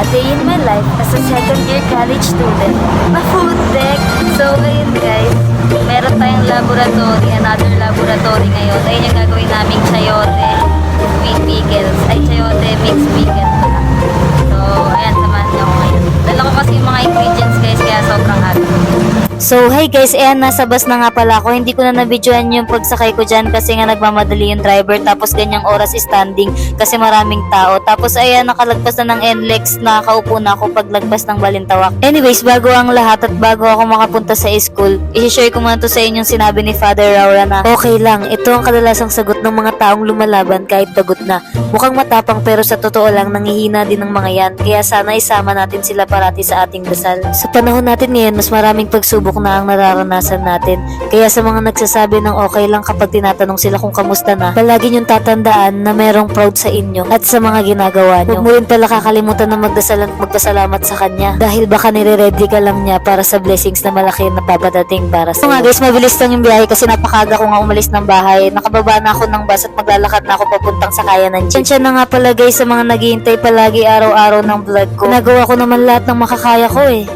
day in my life as a second year college student na food tech. So ngayon guys, meron tayong laboratory, another laboratory ngayon. Ayun yung gagawin naming chayote with pickles. Ay, chayote mixed pickles pala. So ayan, samahan niyo ako ngayon. Dala ko kasi yung mga ingredients guys, kaya sobrang aga. So, hey guys, ayan, nasa bus na nga pala ako. Hindi ko na nabidyoan yung pagsakay ko dyan kasi nga nagmamadali yung driver. Tapos ganyang oras standing kasi maraming tao. Tapos ayan, nakalagpas na ng NLEX. Nakakaupo na ako paglagpas ng Balintawak. Anyways, bago ang lahat at bago ako makapunta sa school, i-share ko muna to sa inyong sinabi ni Father Raura na okay lang, ito ang kadalasang sagot ng mga taong lumalaban kahit pagod na. Mukhang matapang pero sa totoo lang, nangihina din ng mga yan. Kaya sana isama natin sila parati sa ating dasal. Sa panahon natin ngayon, mas maraming pagsubok na ang nararanasan natin. Kaya sa mga nagsasabi ng okay lang kapag tinatanong sila kung kamusta na, palagi niyong tatandaan na merong proud sa inyo at sa mga ginagawa niyo. Huwag mo rin pala kakalimutan na magdasal at magpasalamat sa kanya dahil baka nire-ready ka lang niya para sa blessings na malaki na papadating para sa iyo. Guys, mabilis lang yung biyahe kasi napakaga ko nga umalis ng bahay. Nakababa na ako ng bus at maglalakad na ako papuntang sakayan ng jeep. Siya na nga pala guys sa mga naghihintay palagi araw-araw ng vlog ko. Ginagawa ko naman lahat ng makakaya ko eh.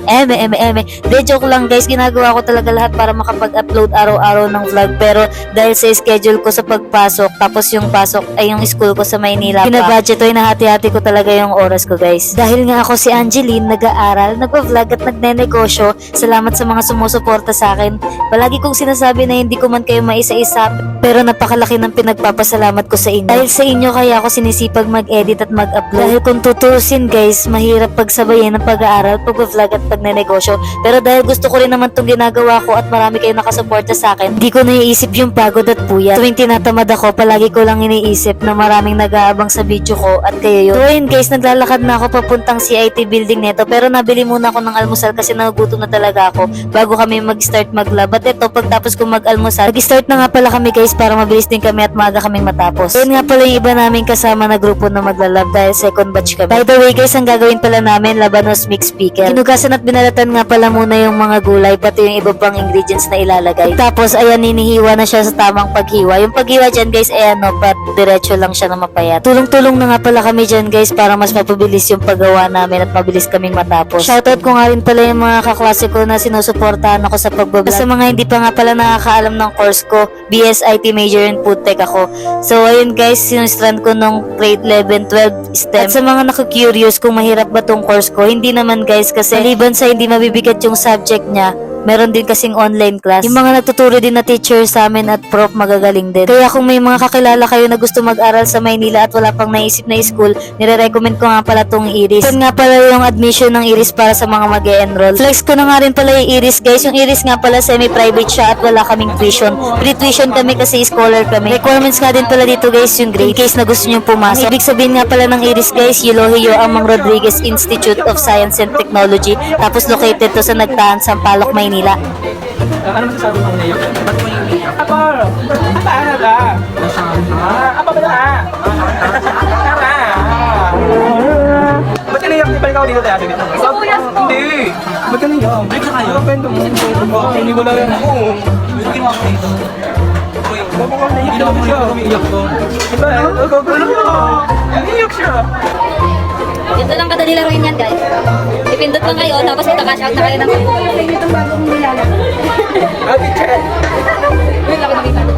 De joke lang guys, ginagawa ko talaga lahat para makapag-upload araw-araw ng vlog, pero dahil sa schedule ko sa pagpasok, tapos yung pasok ay yung school ko sa Maynila, pinabudget ko, hinahati-hati ko talaga yung oras ko guys. Dahil nga ako si Angeline, nag-aaral, nagpa-vlog at nagne-negosyo, salamat sa mga sumusuporta sa akin. Palagi kong sinasabi na hindi ko man kayo maisa-isa, pero napakalaki ng pinagpapasalamat ko sa inyo. Dahil sa inyo kaya ako sinisipag mag-edit at mag-upload. Dahil kung tutusin guys, mahirap pagsabayin ng pag-aaral, pag-vlog at pagne-negosyo, pero dahil gusto ko rin naman itong ginagawa ko at marami kayo nakasuporta sa akin, di ko naiisip yung pagod at puyat. Tuwing tinatamad ako, palagi ko lang iniisip na maraming nag-aabang sa video ko at kayo yun. So ayun guys, naglalakad na ako papuntang CIT building neto, pero nabili muna ako ng almusal kasi nagugutom na talaga ako bago kami mag-start mag-lab. At ito, pagtapos ko mag-almusal, nag-start na nga pala kami guys para mabilis din kami at maaga kaming matapos. Ayun nga pala yung iba naming kasama na grupo na maglalab dahil second batch kami. By the way guys, ang gagawin pala namin, labanos mixed pickle. Hinugasan at binalatan nga pala muna yung mga gulay, pati yung iba pang ingredients na ilalagay. Tapos ayan, hinihiwa na siya sa tamang paghiwa. Yung paghiwa dyan guys, ayan no, pat diretso lang siya na mapayat. Tulong-tulong na nga pala kami dyan guys para mas mapabilis yung paggawa namin at mabilis kaming matapos. Shoutout ko nga rin pala yung mga kaklase ko na sinusuportahan ako sa pagbablog. Sa mga hindi pa nga pala nakakaalam ng course ko, BSIT major in food tech ako. So ayun guys, sinustrand ko nung grade 11, 12 STEM. At sa mga nakakurious kung mahirap ba tong course ko, hindi naman guys kasi maliban sa hindi mabibigat yung subject niya, meron din kasing online class. Yung mga nagtuturo din na teacher sa amin at prof magagaling din. Kaya kung may mga kakilala kayo na gusto mag-aral sa Maynila at wala pang naisip na school, nire-recommend ko nga pala tong IRIS. Ito nga pala yung admission ng IRIS para sa mga mag-e-enroll. Flex ko na nga rin pala yung IRIS guys. Yung IRIS nga pala semi-private siya at wala kaming tuition. Free tuition kami kasi scholar kami. Requirements nga din pala dito guys yung grade. In case na gusto nyo pumasok. Ibig sabihin nga pala ng IRIS guys, Eulogio Amang Rodriguez Institute of Science and Technology. Tapos located to sa Nagtaan, Sampaloc, Maynila. Ano masasabi mo ngayon? Ba't mo yung iyak? Apa? Apa ka? Apa ba na? Ba't ka naiyak? Balik ako dito tayo dito. Hindi. Ba't ka naiyak? Balik na kayo. Pwede mo. Hindi ko lang yan. Ba't ginawa ko dito? Ba't ko naiyak? Hindi naman siya. Umiiyak ko. Diba? Umiiyak siya. Ito lang kadali laruin yan guys. Ipindot lang kayo, tapos ita-cash out na kayo ng itong bagong nilalagay. Happy chat. Wait lang ako nakita. Ano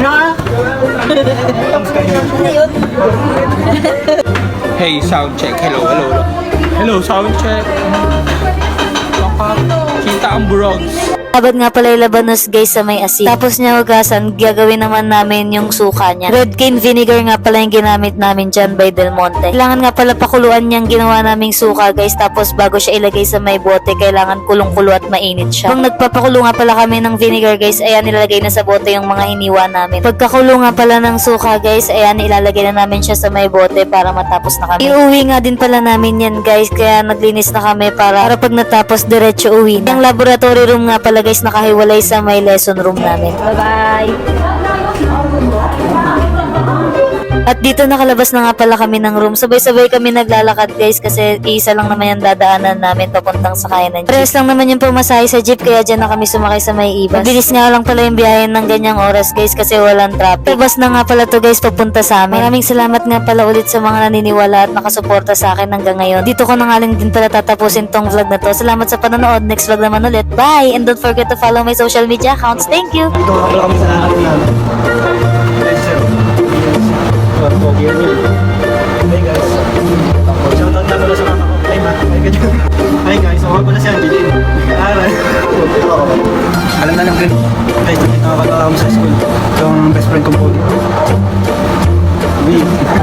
ka? Ano yun? Hey, sound check. Hello. Hello, sound check. Kita ang burogs. Abad nga pala yung labanos guys sa may asin. Tapos niya hugasan, gagawin naman namin yung suka niya. Red cane vinegar nga pala yung ginamit namin dyan by Del Monte. Kailangan nga pala pakuluan niyang ginawa naming suka guys. Tapos bago siya ilagay sa may bote, kailangan kulong-kulo at mainit siya. Kung nagpapakulo nga pala kami ng vinegar guys, ayan nilalagay na sa bote yung mga hiniwa namin. Pagkakulo nga pala ng suka guys, ayan ilalagay na namin siya sa may bote para matapos na kami. Iuwi nga din pala namin yan guys, kaya naglinis na kami para pag natapos diretso uwi na. Yung laboratory room nga pala guys, nakahiwalay sa may lesson room namin. Bye-bye! At dito nakalabas na nga pala kami ng room. Sabay-sabay kami naglalakad guys kasi isa lang naman yung dadaanan namin papuntang sakayan ng jeep. Pares lang naman yung pumasahe sa jeep kaya dyan na kami sumakay sa may ibas. Mabilis nga lang pala yung biyahe ng ganyang oras guys kasi walang traffic. Bus na nga pala to guys papunta sa amin. Maraming salamat nga pala ulit sa mga naniniwala at nakasuporta sa akin hanggang ngayon. Dito ko na nga lang din pala tatapusin tong vlog na to. Salamat sa panonood. Next vlog naman ulit. Bye! And don't forget to follow my social media accounts. Thank you! Ito nga pala kami sa akin namin. Guys, sir. Pogi yan yun. Hey guys. Shoutout na pala sa mama ko. Hi ma. Hi guys. Ako pala si Angeline. Aral. Alam na lang din. Guys, nakita ko kami sa school. Ito ang best friend ko po. Big.